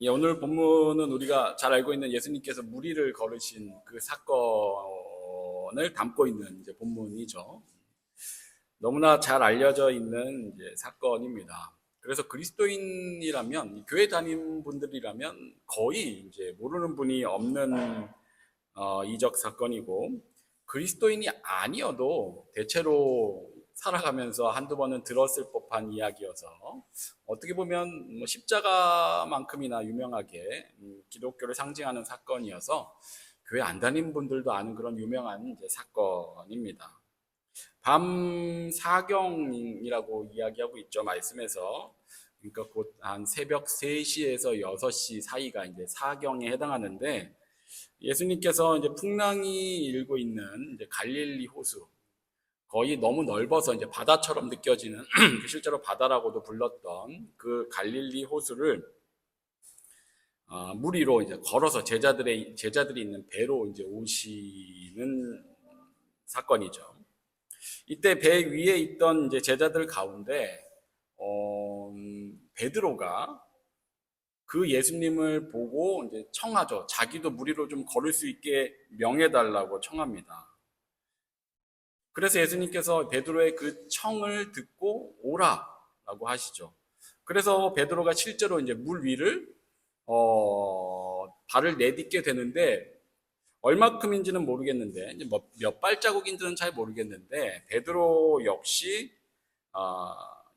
예, 오늘 본문은 우리가 잘 알고 있는 예수님께서 무리를 걸으신 그 사건을 담고 있는 이제 본문이죠. 너무나 잘 알려져 있는 이제 사건입니다. 그래서 그리스도인이라면, 교회 다닌 분들이라면 거의 이제 모르는 분이 없는 이적 사건이고, 그리스도인이 아니어도 대체로 살아가면서 한두 번은 들었을 법한 이야기여서 어떻게 보면 뭐 십자가만큼이나 유명하게 기독교를 상징하는 사건이어서 교회 안 다닌 분들도 아는 그런 유명한 이제 사건입니다. 밤 사경이라고 이야기하고 있죠, 말씀에서. 그러니까 곧 한 새벽 3시에서 6시 사이가 이제 사경에 해당하는데, 예수님께서 이제 풍랑이 일고 있는 이제 갈릴리 호수, 거의 너무 넓어서 이제 바다처럼 느껴지는 실제로 바다라고도 불렀던 그 갈릴리 호수를 무리로 이제 걸어서 제자들이 있는 배로 이제 오시는 사건이죠. 이때 배 위에 있던 이제 제자들 가운데 베드로가 그 예수님을 보고 이제 청하죠. 자기도 무리로 좀 걸을 수 있게 명해달라고 청합니다. 그래서 예수님께서 베드로의 그 청을 듣고 오라라고 하시죠. 그래서 베드로가 실제로 이제 물 위를 발을 내딛게 되는데, 얼마큼인지는 모르겠는데, 이제 몇 발자국인지는 잘 모르겠는데, 베드로 역시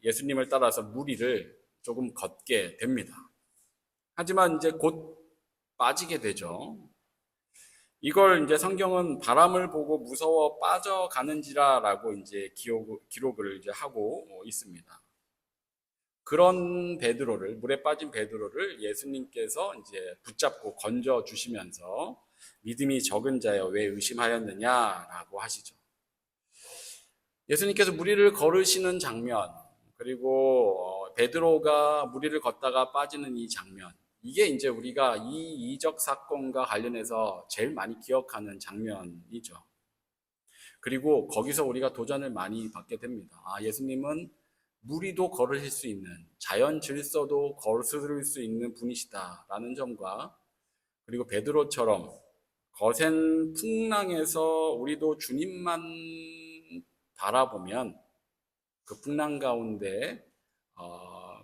예수님을 따라서 물 위를 조금 걷게 됩니다. 하지만 이제 곧 빠지게 되죠. 이걸 이제 성경은 바람을 보고 무서워 빠져가는지라라고 이제 기록을 이제 하고 있습니다. 그런 베드로를, 물에 빠진 베드로를 예수님께서 이제 붙잡고 건져 주시면서 믿음이 적은 자여 왜 의심하였느냐라고 하시죠. 예수님께서 무리를 걸으시는 장면, 그리고 베드로가 무리를 걷다가 빠지는 이 장면, 이게 이제 우리가 이 이적 사건과 관련해서 제일 많이 기억하는 장면이죠. 그리고 거기서 우리가 도전을 많이 받게 됩니다. 예수님은 무리도 걸으실 수 있는, 자연 질서도 거스를 수 있는 분이시다라는 점과, 그리고 베드로처럼 거센 풍랑에서 우리도 주님만 바라보면 그 풍랑 가운데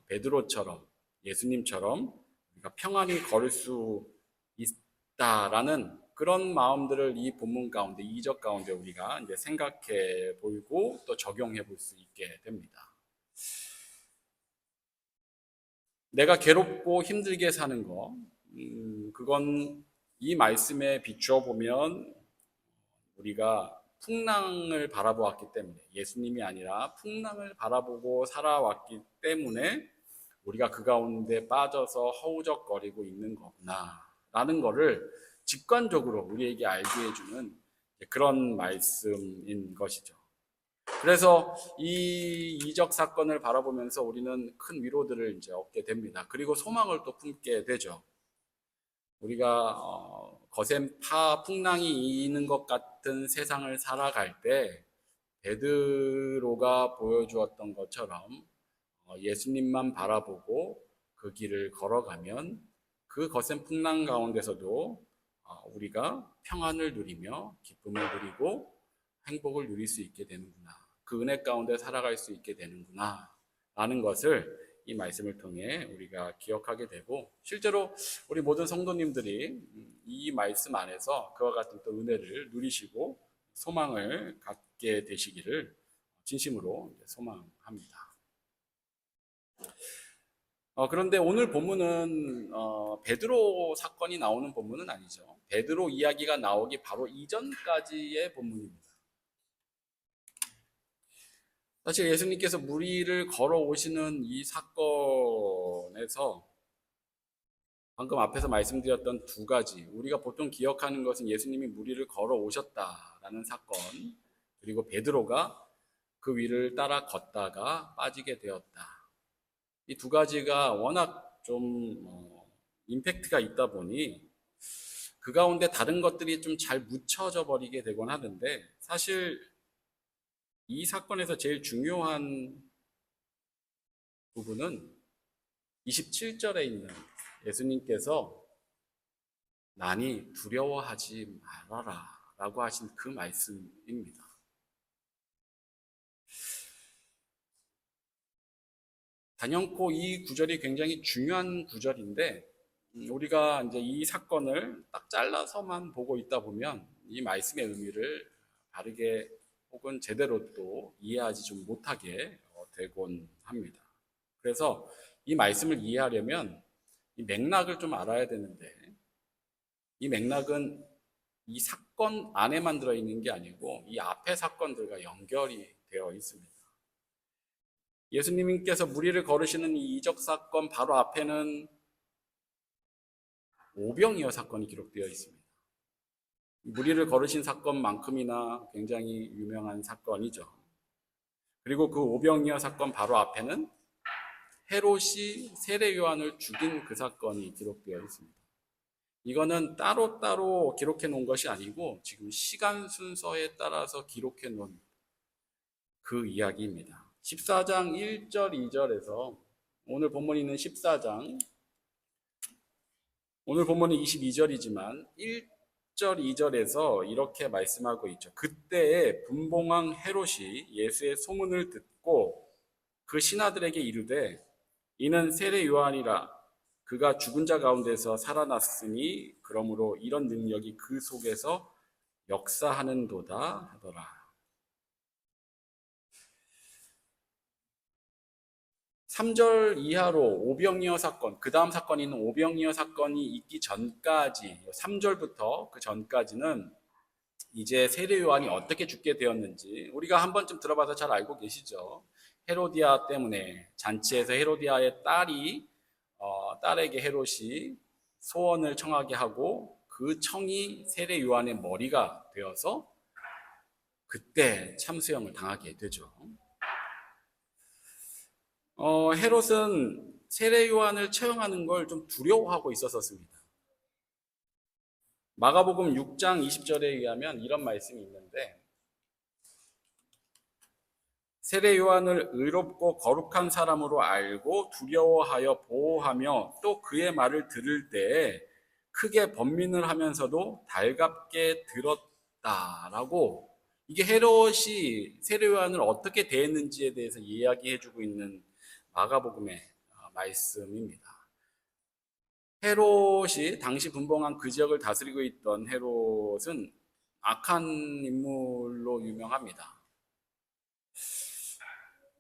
베드로처럼, 예수님처럼 우리가 평안히 걸을 수 있다라는 그런 마음들을 이 본문 가운데, 이적 가운데 우리가 이제 생각해 보고 또 적용해 볼 수 있게 됩니다. 내가 괴롭고 힘들게 사는 거, 그건 이 말씀에 비추어 보면 우리가 풍랑을 바라보았기 때문에, 예수님이 아니라 풍랑을 바라보고 살아왔기 때문에 우리가 그 가운데 빠져서 허우적거리고 있는 거구나 라는 거를 직관적으로 우리에게 알게 해주는 그런 말씀인 것이죠. 그래서 이 이적 사건을 바라보면서 우리는 큰 위로들을 이제 얻게 됩니다. 그리고 소망을 또 품게 되죠. 우리가 거센 풍랑이 이는 것 같은 세상을 살아갈 때 베드로가 보여주었던 것처럼 예수님만 바라보고 그 길을 걸어가면 그 거센 풍랑 가운데서도 우리가 평안을 누리며 기쁨을 누리고 행복을 누릴 수 있게 되는구나. 그 은혜 가운데 살아갈 수 있게 되는구나. 라는 것을 이 말씀을 통해 우리가 기억하게 되고, 실제로 우리 모든 성도님들이 이 말씀 안에서 그와 같은 또 은혜를 누리시고 소망을 갖게 되시기를 진심으로 소망합니다. 그런데 오늘 본문은 베드로 사건이 나오는 본문은 아니죠. 베드로 이야기가 나오기 바로 이전까지의 본문입니다. 사실 예수님께서 무리를 걸어오시는 이 사건에서 방금 앞에서 말씀드렸던 두 가지, 우리가 보통 기억하는 것은 예수님이 무리를 걸어오셨다라는 사건, 그리고 베드로가 그 위를 따라 걷다가 빠지게 되었다. 이 두 가지가 워낙 좀 임팩트가 있다 보니 그 가운데 다른 것들이 좀 잘 묻혀져 버리게 되곤 하는데, 사실 이 사건에서 제일 중요한 부분은 27절에 있는 예수님께서 난이 두려워하지 말아라 라고 하신 그 말씀입니다. 단연코 이 구절이 굉장히 중요한 구절인데 우리가 이제 이 사건을 딱 잘라서만 보고 있다 보면 이 말씀의 의미를 바르게 혹은 제대로 또 이해하지 좀 못하게 되곤 합니다. 그래서 이 말씀을 이해하려면 이 맥락을 좀 알아야 되는데 이 맥락은 이 사건 안에만 들어있는 게 아니고 이 앞의 사건들과 연결이 되어 있습니다. 예수님께서 무리를 걸으시는 이 이적 사건 바로 앞에는 오병이어 사건이 기록되어 있습니다. 무리를 걸으신 사건만큼이나 굉장히 유명한 사건이죠. 그리고 그 오병이어 사건 바로 앞에는 헤롯이 세례 요한을 죽인 그 사건이 기록되어 있습니다. 이거는 따로따로 기록해 놓은 것이 아니고 지금 시간 순서에 따라서 기록해 놓은 그 이야기입니다. 14장 1절, 2절에서 오늘 본문이 있는 14장, 오늘 본문은 22절이지만 1절, 2절에서 이렇게 말씀하고 있죠. 그때에 분봉왕 헤롯이 예수의 소문을 듣고 그 신하들에게 이르되 이는 세례 요한이라 그가 죽은 자 가운데서 살아났으니 그러므로 이런 능력이 그 속에서 역사하는도다 하더라. 3절 이하로 오병이어 사건, 그 다음 사건이 있는 오병이어 사건이 있기 전까지 3절부터 그 전까지는 이제 세례 요한이 어떻게 죽게 되었는지 우리가 한 번쯤 들어봐서 잘 알고 계시죠. 헤로디아 때문에 잔치에서 헤로디아의 딸에게 헤롯이 소원을 청하게 하고 그 청이 세례 요한의 머리가 되어서 그때 참수형을 당하게 되죠. 헤롯은 세례 요한을 처형하는 걸 좀 두려워하고 있었습니다. 마가복음 6장 20절에 의하면 이런 말씀이 있는데 세례 요한을 의롭고 거룩한 사람으로 알고 두려워하여 보호하며 또 그의 말을 들을 때에 크게 번민을 하면서도 달갑게 들었다라고 이게 헤롯이 세례 요한을 어떻게 대했는지에 대해서 이야기해주고 있는 마가복음의 말씀입니다. 헤롯이 당시 분봉한 그 지역을 다스리고 있던 헤롯은 악한 인물로 유명합니다.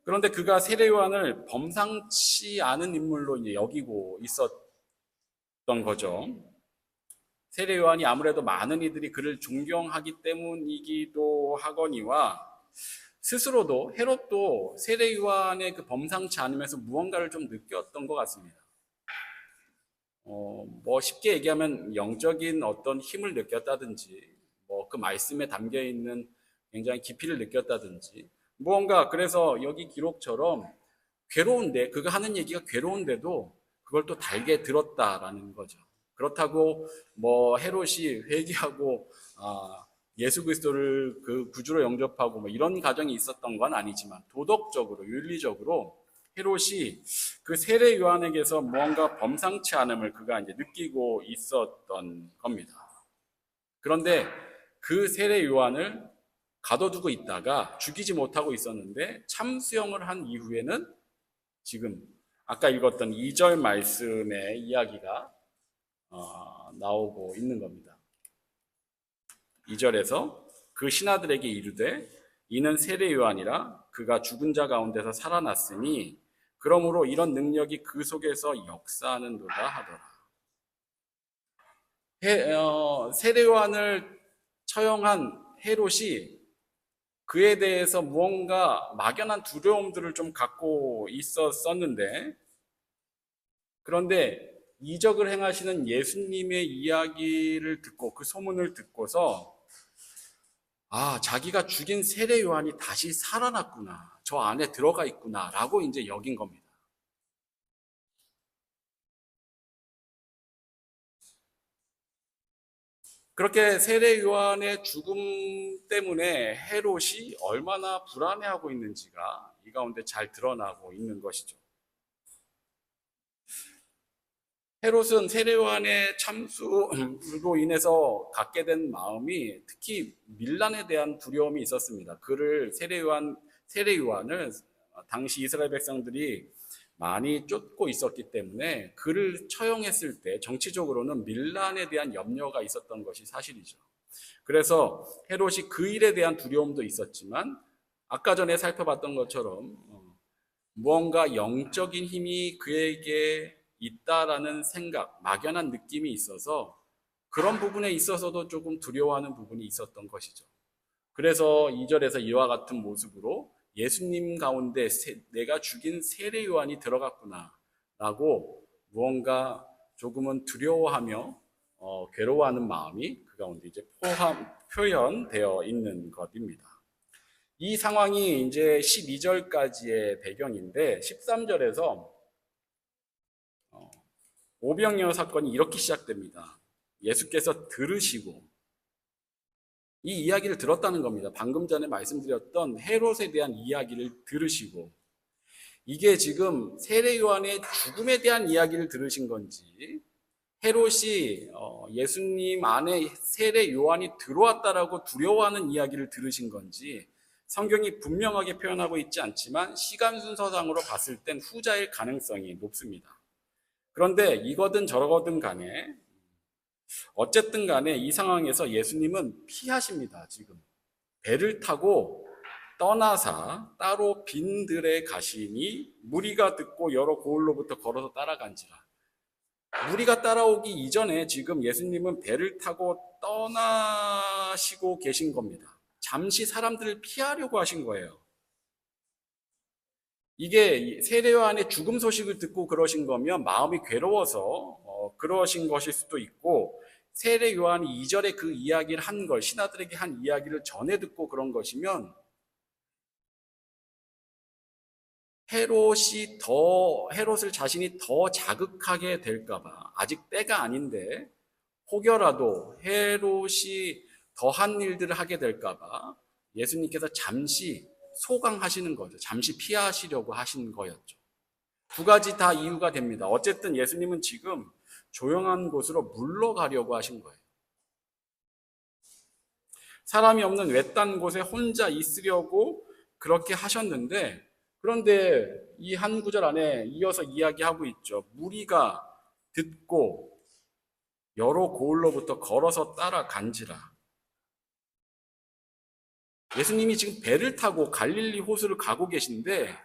그런데 그가 세례 요한을 범상치 않은 인물로 이제 여기고 있었던 거죠. 세례 요한이 아무래도 많은 이들이 그를 존경하기 때문이기도 하거니와 스스로도 헤롯도 세례 요한의 그 범상치 않으면서 무언가를 좀 느꼈던 것 같습니다. 뭐 쉽게 얘기하면 영적인 어떤 힘을 느꼈다든지 뭐 그 말씀에 담겨 있는 굉장히 깊이를 느꼈다든지 무언가 그래서 여기 기록처럼 괴로운데 그가 하는 얘기가 괴로운데도 그걸 또 달게 들었다라는 거죠. 그렇다고 뭐 헤롯이 회개하고 예수 그리스도를 그 구주로 영접하고 뭐 이런 과정이 있었던 건 아니지만 도덕적으로 윤리적으로 헤롯이 그 세례 요한에게서 무언가 범상치 않음을 그가 이제 느끼고 있었던 겁니다. 그런데 그 세례 요한을 가둬두고 있다가 죽이지 못하고 있었는데 참수형을 한 이후에는 지금 아까 읽었던 2절 말씀의 이야기가 나오고 있는 겁니다. 2절에서 그 신하들에게 이르되 이는 세례 요한이라 그가 죽은 자 가운데서 살아났으니 그러므로 이런 능력이 그 속에서 역사하는도다 하더라. 세례 요한을 처형한 헤롯이 그에 대해서 무언가 막연한 두려움들을 좀 갖고 있었는데 그런데 이적을 행하시는 예수님의 이야기를 듣고 그 소문을 듣고서 자기가 죽인 세례 요한이 다시 살아났구나. 저 안에 들어가 있구나. 라고 이제 여긴 겁니다. 그렇게 세례 요한의 죽음 때문에 헤롯이 얼마나 불안해하고 있는지가 이 가운데 잘 드러나고 있는 것이죠. 헤롯은 세례요한의 참수로 인해서 갖게 된 마음이 특히 밀란에 대한 두려움이 있었습니다. 그를 세례요한을 당시 이스라엘 백성들이 많이 쫓고 있었기 때문에 그를 처형했을 때 정치적으로는 밀란에 대한 염려가 있었던 것이 사실이죠. 그래서 헤롯이 그 일에 대한 두려움도 있었지만 아까 전에 살펴봤던 것처럼 무언가 영적인 힘이 그에게 있다라는 생각, 막연한 느낌이 있어서 그런 부분에 있어서도 조금 두려워하는 부분이 있었던 것이죠. 그래서 2절에서 이와 같은 모습으로 예수님 가운데 내가 죽인 세례 요한이 들어갔구나 라고 무언가 조금은 두려워하며 괴로워하는 마음이 그 가운데 이제 표현되어 있는 것입니다. 이 상황이 이제 12절까지의 배경인데 13절에서 오병이어 사건이 이렇게 시작됩니다. 예수께서 들으시고 이 이야기를 들었다는 겁니다. 방금 전에 말씀드렸던 헤롯에 대한 이야기를 들으시고 이게 지금 세례 요한의 죽음에 대한 이야기를 들으신 건지 헤롯이 예수님 안에 세례 요한이 들어왔다라고 두려워하는 이야기를 들으신 건지 성경이 분명하게 표현하고 있지 않지만 시간 순서상으로 봤을 땐 후자일 가능성이 높습니다. 그런데 이거든 저거든 간에 어쨌든 간에 이 상황에서 예수님은 피하십니다. 지금 배를 타고 떠나사 따로 빈 들에 가시니 무리가 듣고 여러 고을로부터 걸어서 따라간지라. 무리가 따라오기 이전에 지금 예수님은 배를 타고 떠나시고 계신 겁니다. 잠시 사람들을 피하려고 하신 거예요. 이게 세례 요한의 죽음 소식을 듣고 그러신 거면 마음이 괴로워서 그러신 것일 수도 있고 세례 요한이 2절에 그 이야기를 한 걸 신하들에게 한 이야기를 전해 듣고 그런 것이면 헤롯을 자신이 더 자극하게 될까봐 아직 때가 아닌데 혹여라도 헤롯이 더한 일들을 하게 될까봐 예수님께서 잠시 소강하시는 거죠. 잠시 피하시려고 하신 거였죠. 두 가지 다 이유가 됩니다. 어쨌든 예수님은 지금 조용한 곳으로 물러가려고 하신 거예요. 사람이 없는 외딴 곳에 혼자 있으려고 그렇게 하셨는데 그런데 이 한 구절 안에 이어서 이야기하고 있죠. 무리가 듣고 여러 고을로부터 걸어서 따라간지라. 예수님이 지금 배를 타고 갈릴리 호수를 가고 계신데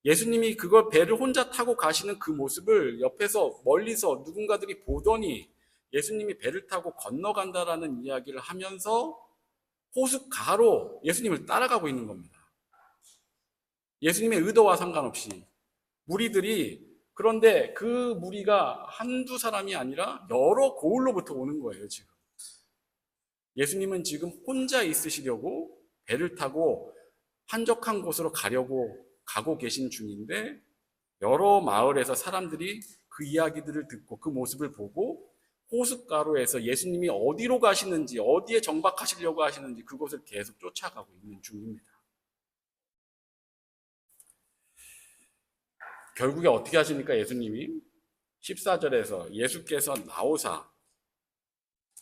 예수님이 그걸 배를 혼자 타고 가시는 그 모습을 옆에서 멀리서 누군가들이 보더니 예수님이 배를 타고 건너간다라는 이야기를 하면서 호숫가로 예수님을 따라가고 있는 겁니다. 예수님의 의도와 상관없이 무리들이 그런데 그 무리가 한두 사람이 아니라 여러 고을로부터 오는 거예요, 지금. 예수님은 지금 혼자 있으시려고 배를 타고 한적한 곳으로 가고 계신 중인데 여러 마을에서 사람들이 그 이야기들을 듣고 그 모습을 보고 호숫가로에서 예수님이 어디로 가시는지 어디에 정박하시려고 하시는지 그곳을 계속 쫓아가고 있는 중입니다. 결국에 어떻게 하십니까? 예수님이 14절에서 예수께서 나오사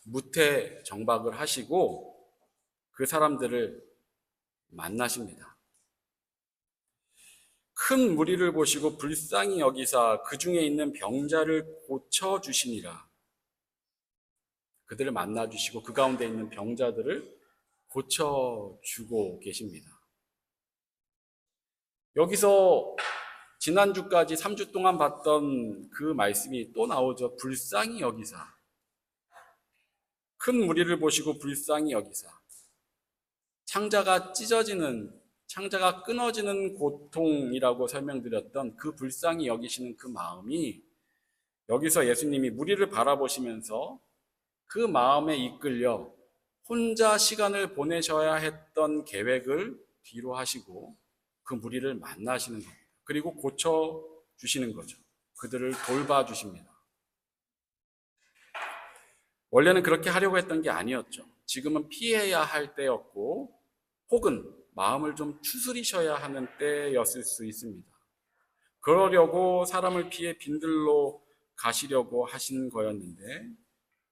무태 정박을 하시고 그 사람들을 만나십니다. 큰 무리를 보시고 불쌍히 여기사 그 중에 있는 병자를 고쳐주시니라. 그들을 만나주시고 그 가운데 있는 병자들을 고쳐주고 계십니다. 여기서 지난주까지 3주 동안 봤던 그 말씀이 또 나오죠. 불쌍히 여기사. 큰 무리를 보시고 불쌍히 여기사. 창자가 끊어지는 고통이라고 설명드렸던 그 불쌍히 여기시는 그 마음이 여기서 예수님이 무리를 바라보시면서 그 마음에 이끌려 혼자 시간을 보내셔야 했던 계획을 뒤로 하시고 그 무리를 만나시는 겁니다. 그리고 고쳐주시는 거죠. 그들을 돌봐주십니다. 원래는 그렇게 하려고 했던 게 아니었죠. 지금은 피해야 할 때였고 혹은 마음을 좀 추스리셔야 하는 때였을 수 있습니다. 그러려고 사람을 피해 빈들로 가시려고 하신 거였는데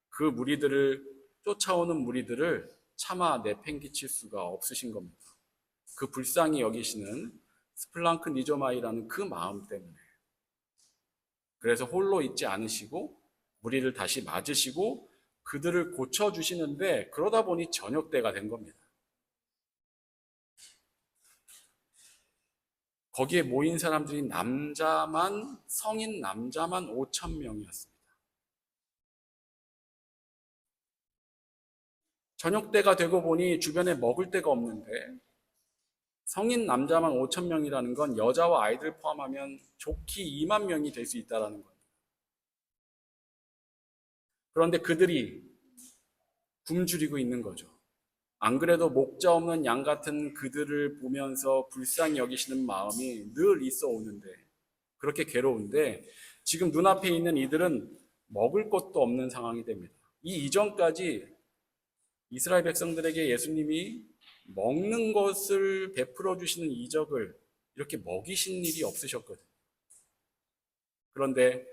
그 무리들을 쫓아오는 무리들을 차마 내팽개칠 수가 없으신 겁니다. 그 불쌍히 여기시는 스플랑크 니조마이라는 그 마음 때문에. 그래서 홀로 있지 않으시고 무리를 다시 맞으시고 그들을 고쳐주시는데 그러다 보니 저녁 때가 된 겁니다. 거기에 모인 사람들이 성인 남자만 5천 명이었습니다. 저녁 때가 되고 보니 주변에 먹을 데가 없는데 성인 남자만 5천 명이라는 건 여자와 아이들 포함하면 좋기 2만 명이 될 수 있다는 거예요. 그런데 그들이 굶주리고 있는 거죠. 안 그래도 목자 없는 양 같은 그들을 보면서 불쌍히 여기시는 마음이 늘 있어 오는데, 그렇게 괴로운데 지금 눈앞에 있는 이들은 먹을 것도 없는 상황이 됩니다. 이 이전까지 이스라엘 백성들에게 예수님이 먹는 것을 베풀어 주시는 이적을 이렇게 먹이신 일이 없으셨거든요. 그런데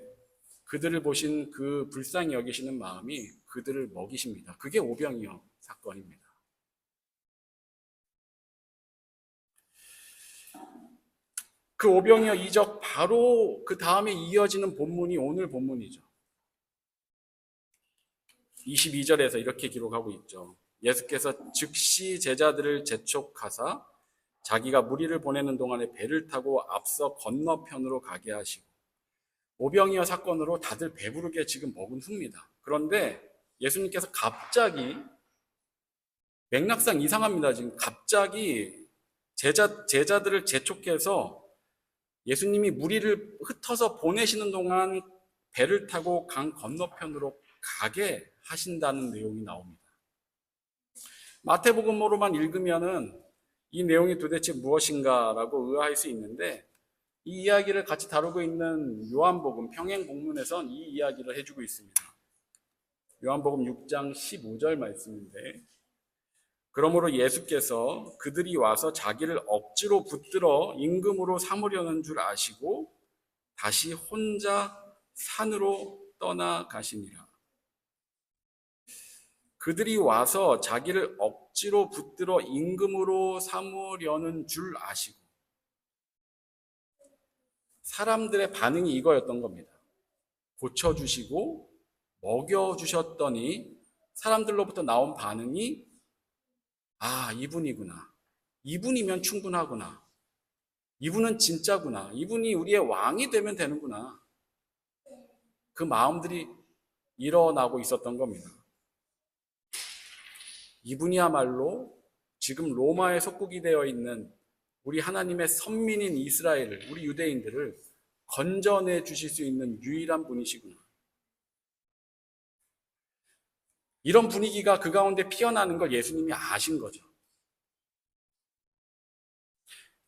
그들을 보신 그 불쌍히 여기시는 마음이 그들을 먹이십니다. 그게 오병이어 사건입니다. 그 오병이어 이적 바로 그 다음에 이어지는 본문이 오늘 본문이죠. 22절에서 이렇게 기록하고 있죠. 예수께서 즉시 제자들을 재촉하사 자기가 무리를 보내는 동안에 배를 타고 앞서 건너편으로 가게 하시고, 오병이어 사건으로 다들 배부르게 지금 먹은 후입니다. 그런데 예수님께서 갑자기, 맥락상 이상합니다. 지금 갑자기 제자들을 재촉해서 예수님이 무리를 흩어서 보내시는 동안 배를 타고 강 건너편으로 가게 하신다는 내용이 나옵니다. 마태복음으로만 읽으면은 이 내용이 도대체 무엇인가라고 의아할 수 있는데, 이 이야기를 같이 다루고 있는 요한복음 평행본문에선 이 이야기를 해주고 있습니다. 요한복음 6장 15절 말씀인데, 그러므로 예수께서 그들이 와서 자기를 억지로 붙들어 임금으로 삼으려는 줄 아시고 다시 혼자 산으로 떠나가시니라. 그들이 와서 자기를 억지로 붙들어 임금으로 삼으려는 줄 아시고, 사람들의 반응이 이거였던 겁니다. 고쳐주시고 먹여주셨더니 사람들로부터 나온 반응이, 아, 이분이구나. 이분이면 충분하구나. 이분은 진짜구나. 이분이 우리의 왕이 되면 되는구나. 그 마음들이 일어나고 있었던 겁니다. 이분이야말로 지금 로마에 속국이 되어 있는 우리 하나님의 선민인 이스라엘을, 우리 유대인들을 건져내 주실 수 있는 유일한 분이시구나. 이런 분위기가 그 가운데 피어나는 걸 예수님이 아신 거죠.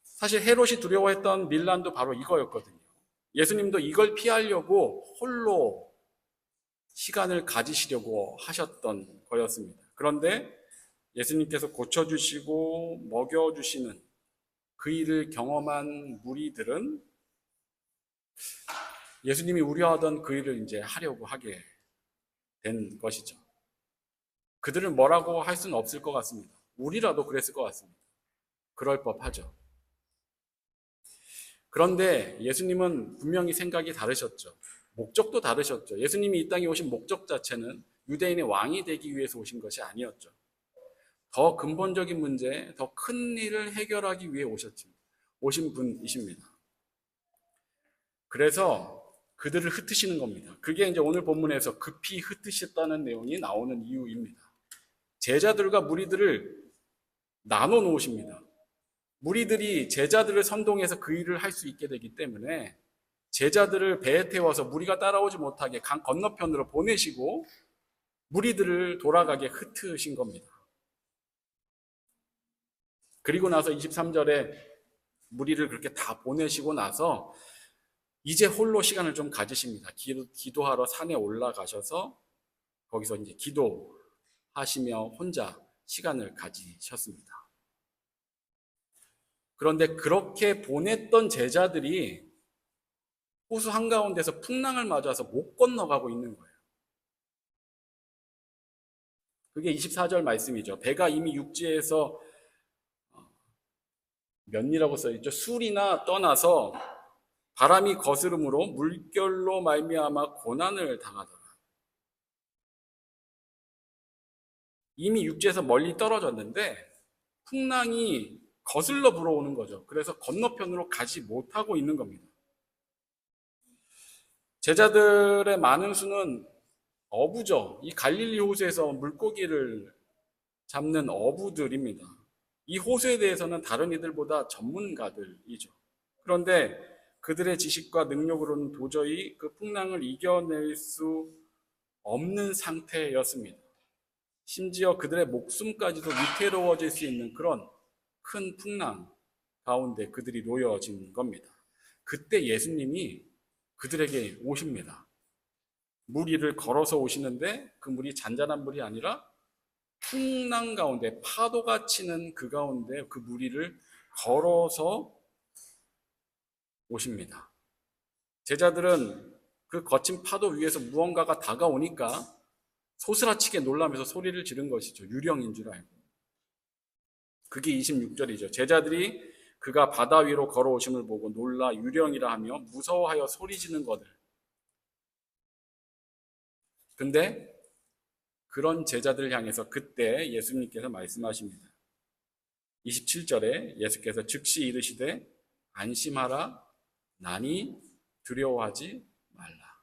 사실 헤롯이 두려워했던 밀란도 바로 이거였거든요. 예수님도 이걸 피하려고 홀로 시간을 가지시려고 하셨던 거였습니다. 그런데 예수님께서 고쳐주시고 먹여주시는 그 일을 경험한 무리들은 예수님이 우려하던 그 일을 이제 하려고 하게 된 것이죠. 그들은 뭐라고 할 수는 없을 것 같습니다. 우리라도 그랬을 것 같습니다. 그럴 법하죠. 그런데 예수님은 분명히 생각이 다르셨죠. 목적도 다르셨죠. 예수님이 이 땅에 오신 목적 자체는 유대인의 왕이 되기 위해서 오신 것이 아니었죠. 더 근본적인 문제, 더 큰 일을 해결하기 위해 오신 분이십니다. 그래서 그들을 흩으시는 겁니다. 그게 이제 오늘 본문에서 급히 흩으셨다는 내용이 나오는 이유입니다. 제자들과 무리들을 나눠 놓으십니다. 무리들이 제자들을 선동해서 그 일을 할 수 있게 되기 때문에 제자들을 배에 태워서 무리가 따라오지 못하게 강 건너편으로 보내시고 무리들을 돌아가게 흩으신 겁니다. 그리고 나서 23절에 무리를 그렇게 다 보내시고 나서 이제 홀로 시간을 좀 가지십니다. 기도하러 산에 올라가셔서 거기서 이제 기도하시며 혼자 시간을 가지셨습니다. 그런데 그렇게 보냈던 제자들이 호수 한가운데서 풍랑을 맞아서 못 건너가고 있는 거예요. 그게 24절 말씀이죠. 배가 이미 육지에서 면이라고 써있죠. 술이나 떠나서 바람이 거스름으로 물결로 말미암아 고난을 당하더라. 이미 육지에서 멀리 떨어졌는데 풍랑이 거슬러 불어오는 거죠. 그래서 건너편으로 가지 못하고 있는 겁니다. 제자들의 많은 수는 어부죠. 이 갈릴리 호수에서 물고기를 잡는 어부들입니다. 이 호수에 대해서는 다른 이들보다 전문가들이죠. 그런데 그들의 지식과 능력으로는 도저히 그 풍랑을 이겨낼 수 없는 상태였습니다. 심지어 그들의 목숨까지도 위태로워질 수 있는 그런 큰 풍랑 가운데 그들이 놓여진 겁니다. 그때 예수님이 그들에게 오십니다. 물 위를 걸어서 오시는데 그 물이 잔잔한 물이 아니라 풍랑 가운데 파도가 치는 그 가운데 그 물 위를 걸어서 오십니다. 제자들은 그 거친 파도 위에서 무언가가 다가오니까 소스라치게 놀라면서 소리를 지른 것이죠. 유령인 줄 알고. 그게 26절이죠. 제자들이 그가 바다 위로 걸어오심을 보고 놀라 유령이라 하며 무서워하여 소리지는 거들. 근데 그런 제자들을 향해서 그때 예수님께서 말씀하십니다. 27절에 예수께서 즉시 이르시되 안심하라 나니 두려워하지 말라.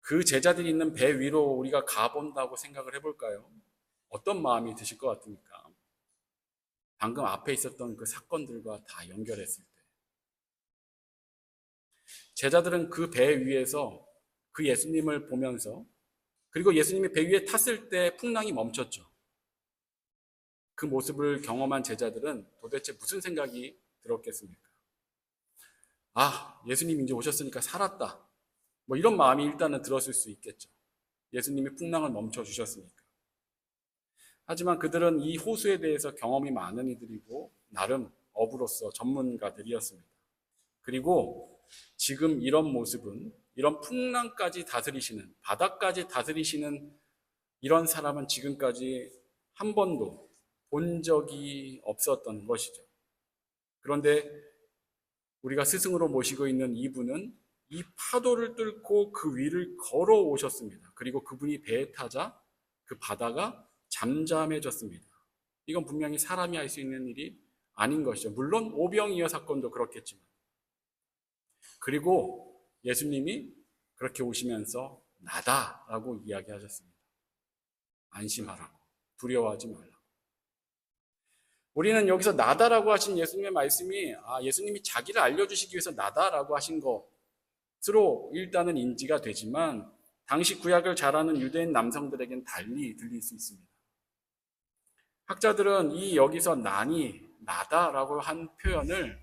그 제자들이 있는 배 위로 우리가 가본다고 생각을 해볼까요? 어떤 마음이 드실 것 같습니까? 방금 앞에 있었던 그 사건들과 다 연결했을 때 제자들은 그 배 위에서 그 예수님을 보면서 그리고 예수님이 배 위에 탔을 때 풍랑이 멈췄죠. 그 모습을 경험한 제자들은 도대체 무슨 생각이 들었겠습니까? 아, 예수님 이제 오셨으니까 살았다. 뭐 이런 마음이 일단은 들었을 수 있겠죠. 예수님이 풍랑을 멈춰주셨으니까. 하지만 그들은 이 호수에 대해서 경험이 많은 이들이고 나름 어부로서 전문가들이었습니다. 그리고 지금 이런 모습은 이런 풍랑까지 다스리시는 바다까지 다스리시는 이런 사람은 지금까지 한 번도 본 적이 없었던 것이죠. 그런데 우리가 스승으로 모시고 있는 이분은 이 파도를 뚫고 그 위를 걸어오셨습니다. 그리고 그분이 배에 타자 그 바다가 잠잠해졌습니다. 이건 분명히 사람이 할 수 있는 일이 아닌 것이죠. 물론 오병이어 사건도 그렇겠지만. 그리고 예수님이 그렇게 오시면서 나다라고 이야기하셨습니다. 안심하라고, 두려워하지 말라고. 우리는 여기서 나다라고 하신 예수님의 말씀이 예수님이 자기를 알려주시기 위해서 나다라고 하신 것으로 일단은 인지가 되지만 당시 구약을 잘 아는 유대인 남성들에겐 달리 들릴 수 있습니다. 학자들은 이 여기서 난이 나다라고 한 표현을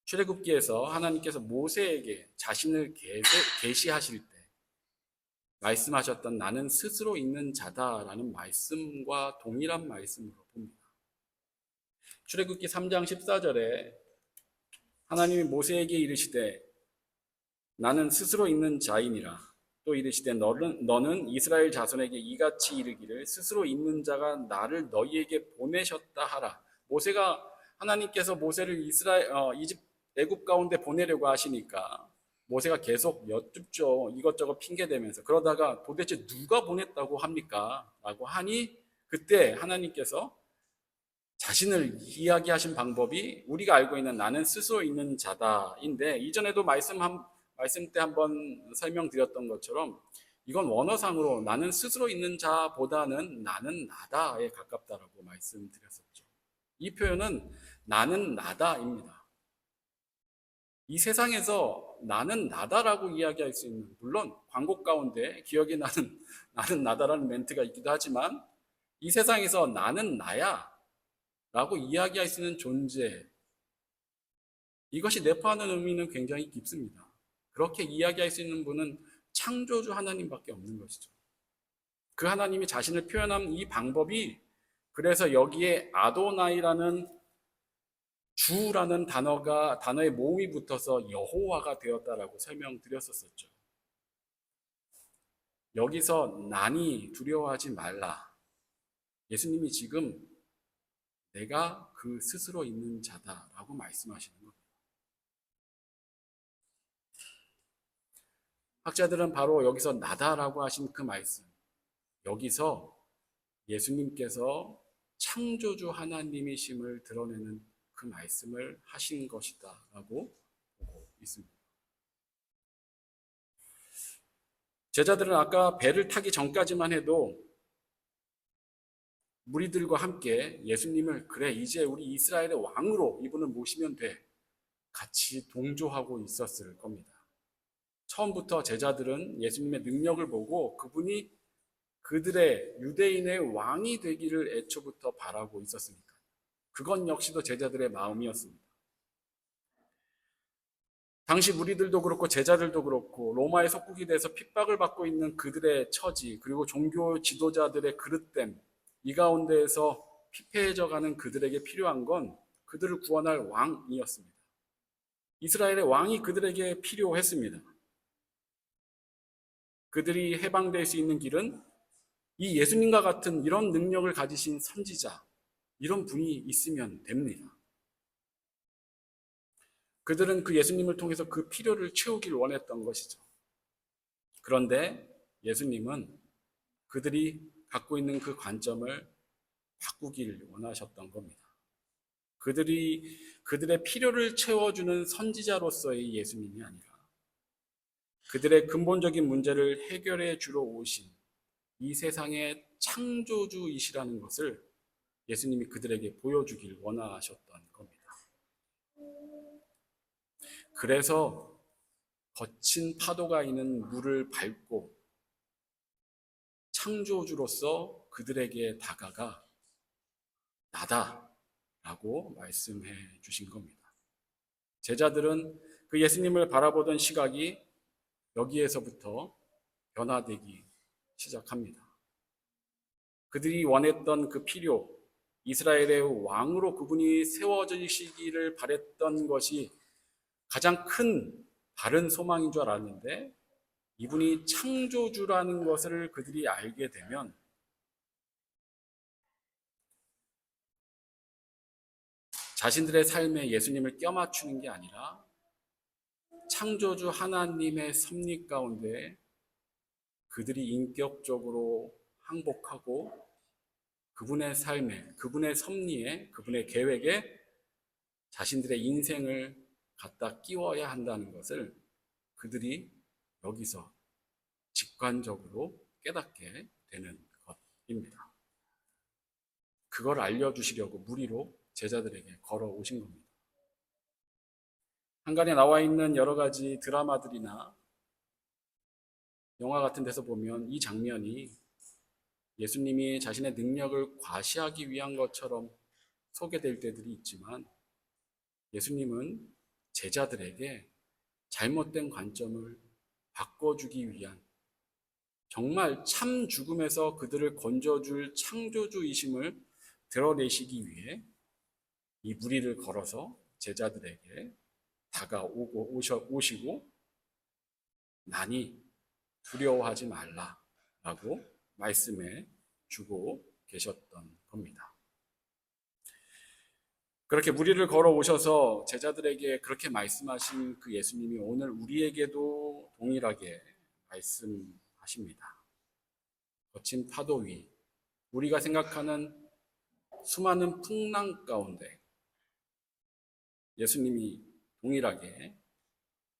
출애굽기에서 하나님께서 모세에게 자신을 계시하실 때 말씀하셨던 나는 스스로 있는 자다라는 말씀과 동일한 말씀으로 봅니다. 출애굽기 3장 14절에 하나님이 모세에게 이르시되 나는 스스로 있는 자이니라. 또 이르시되 너는 이스라엘 자손에게 이같이 이르기를 스스로 있는 자가 나를 너희에게 보내셨다 하라. 하나님께서 모세를 이집 애굽 가운데 보내려고 하시니까 모세가 계속 여쭙죠. 이것저것 핑계대면서. 그러다가 도대체 누가 보냈다고 합니까? 라고 하니 그때 하나님께서 자신을 이야기하신 방법이 우리가 알고 있는 나는 스스로 있는 자다인데 이전에도 말씀 때 한번 설명드렸던 것처럼 이건 원어상으로 나는 스스로 있는 자보다는 나는 나다에 가깝다라고 말씀드렸었죠. 이 표현은 나는 나다입니다. 이 세상에서 나는 나다라고 이야기할 수 있는, 물론 광고 가운데 기억이 나는 나는 나다라는 멘트가 있기도 하지만 이 세상에서 나는 나야 라고 이야기할 수 있는 존재, 이것이 내포하는 의미는 굉장히 깊습니다. 그렇게 이야기할 수 있는 분은 창조주 하나님밖에 없는 것이죠. 그 하나님이 자신을 표현한 이 방법이 그래서 여기에 아도나이라는 주라는 단어의 모음이 붙어서 여호와가 되었다라고 설명드렸었죠. 여기서 난이 두려워하지 말라. 예수님이 지금 내가 그 스스로 있는 자다라고 말씀하시는 겁니다. 학자들은 바로 여기서 나다라고 하신 그 말씀, 여기서 예수님께서 창조주 하나님이심을 드러내는 그 말씀을 하신 것이다라고 보고 있습니다. 제자들은 아까 배를 타기 전까지만 해도 무리들과 함께 예수님을 그래 이제 우리 이스라엘의 왕으로 이분을 모시면 돼 같이 동조하고 있었을 겁니다. 처음부터 제자들은 예수님의 능력을 보고 그분이 그들의 유대인의 왕이 되기를 애초부터 바라고 있었으니까 그건 역시도 제자들의 마음이었습니다. 당시 무리들도 그렇고 제자들도 그렇고 로마의 속국이 돼서 핍박을 받고 있는 그들의 처지 그리고 종교 지도자들의 그릇됨 이 가운데에서 피폐해져가는 그들에게 필요한 건 그들을 구원할 왕이었습니다. 이스라엘의 왕이 그들에게 필요했습니다. 그들이 해방될 수 있는 길은 이 예수님과 같은 이런 능력을 가지신 선지자, 이런 분이 있으면 됩니다. 그들은 그 예수님을 통해서 그 필요를 채우길 원했던 것이죠. 그런데 예수님은 그들이 갖고 있는 그 관점을 바꾸길 원하셨던 겁니다. 그들의 필요를 채워주는 선지자로서의 예수님이 아니라 그들의 근본적인 문제를 해결해 주러 오신 이 세상의 창조주이시라는 것을 예수님이 그들에게 보여주길 원하셨던 겁니다. 그래서 거친 파도가 있는 물을 밟고 창조주로서 그들에게 다가가 나다라고 말씀해 주신 겁니다. 제자들은 그 예수님을 바라보던 시각이 여기에서부터 변화되기 시작합니다. 그들이 원했던 그 필요, 이스라엘의 왕으로 그분이 세워지시기를 바랬던 것이 가장 큰 바른 소망인 줄 알았는데 이분이 창조주라는 것을 그들이 알게 되면 자신들의 삶에 예수님을 껴맞추는 게 아니라 창조주 하나님의 섭리 가운데 그들이 인격적으로 항복하고 그분의 삶에, 그분의 섭리에, 그분의 계획에 자신들의 인생을 갖다 끼워야 한다는 것을 그들이 여기서 직관적으로 깨닫게 되는 것입니다. 그걸 알려주시려고 무리로 제자들에게 걸어오신 겁니다. 한간에 나와 있는 여러 가지 드라마들이나 영화 같은 데서 보면 이 장면이 예수님이 자신의 능력을 과시하기 위한 것처럼 소개될 때들이 있지만 예수님은 제자들에게 잘못된 관점을 바꿔주기 위한 정말 참 죽음에서 그들을 건져줄 창조주이심을 드러내시기 위해 이 무리를 걸어서 제자들에게 오시고 나니 두려워하지 말라라고 말씀해 주고 계셨던 겁니다. 그렇게 무리를 걸어오셔서 제자들에게 그렇게 말씀하신 그 예수님이 오늘 우리에게도 동일하게 말씀하십니다. 거친 파도 위, 우리가 생각하는 수많은 풍랑 가운데 예수님이 동일하게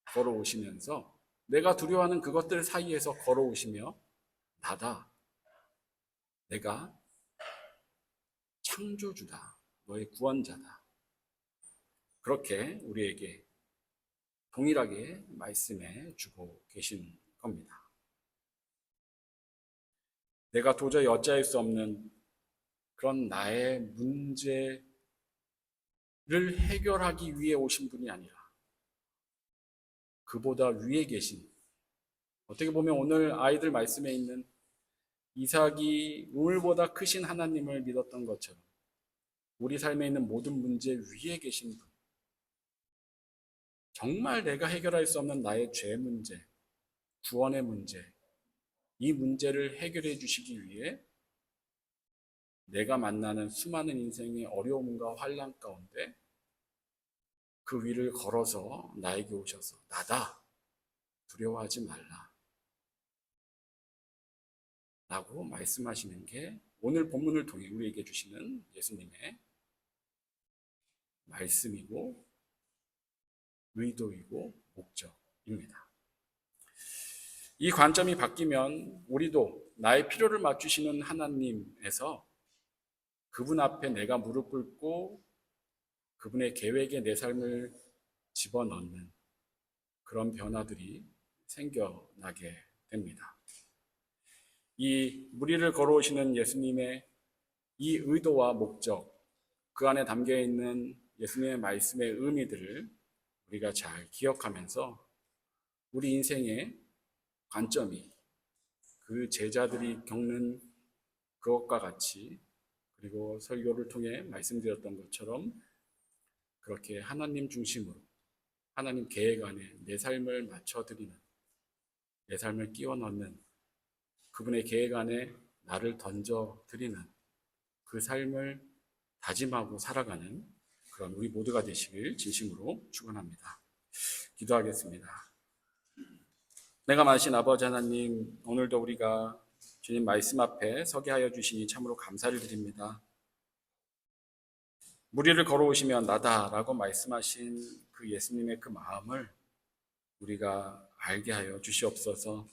걸어오시면서 내가 두려워하는 그것들 사이에서 걸어오시며 나다. 내가 창조주다. 너의 구원자다. 그렇게 우리에게 동일하게 말씀해 주고 계신 겁니다. 내가 도저히 어찌할 수 없는 그런 나의 문제를 해결하기 위해 오신 분이 아니라 그보다 위에 계신, 어떻게 보면 오늘 아이들 말씀에 있는 이삭이 우물보다 크신 하나님을 믿었던 것처럼 우리 삶에 있는 모든 문제 위에 계신 분, 정말 내가 해결할 수 없는 나의 죄 문제, 구원의 문제, 이 문제를 해결해 주시기 위해 내가 만나는 수많은 인생의 어려움과 환난 가운데 그 위를 걸어서 나에게 오셔서 나다, 두려워하지 말라 라고 말씀하시는 게 오늘 본문을 통해 우리에게 주시는 예수님의 말씀이고 의도이고 목적입니다. 이 관점이 바뀌면 우리도 나의 필요를 맞추시는 하나님에서 그분 앞에 내가 무릎 꿇고 그분의 계획에 내 삶을 집어넣는 그런 변화들이 생겨나게 됩니다. 이 무리를 걸어오시는 예수님의 이 의도와 목적, 그 안에 담겨있는 예수님의 말씀의 의미들을 우리가 잘 기억하면서 우리 인생의 관점이 그 제자들이 겪는 그것과 같이, 그리고 설교를 통해 말씀드렸던 것처럼 그렇게 하나님 중심으로 하나님 계획 안에 내 삶을 맞춰드리는, 내 삶을 끼워 넣는, 그분의 계획 안에 나를 던져드리는 그 삶을 다짐하고 살아가는 그런 우리 모두가 되시길 진심으로 축원합니다. 기도하겠습니다. 내가 많으신 아버지 하나님, 오늘도 우리가 주님 말씀 앞에 서게 하여 주시니 참으로 감사를 드립니다. 무리를 걸어오시면 나다라고 말씀하신 그 예수님의 그 마음을 우리가 알게 하여 주시옵소서.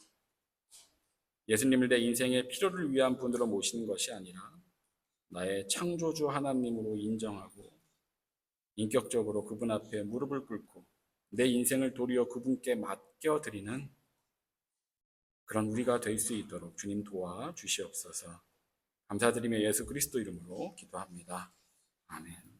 예수님을 내 인생의 필요를 위한 분으로 모시는 것이 아니라 나의 창조주 하나님으로 인정하고 인격적으로 그분 앞에 무릎을 꿇고 내 인생을 도리어 그분께 맡겨드리는 그런 우리가 될 수 있도록 주님 도와 주시옵소서. 감사드리며 예수 그리스도 이름으로 기도합니다. 아멘.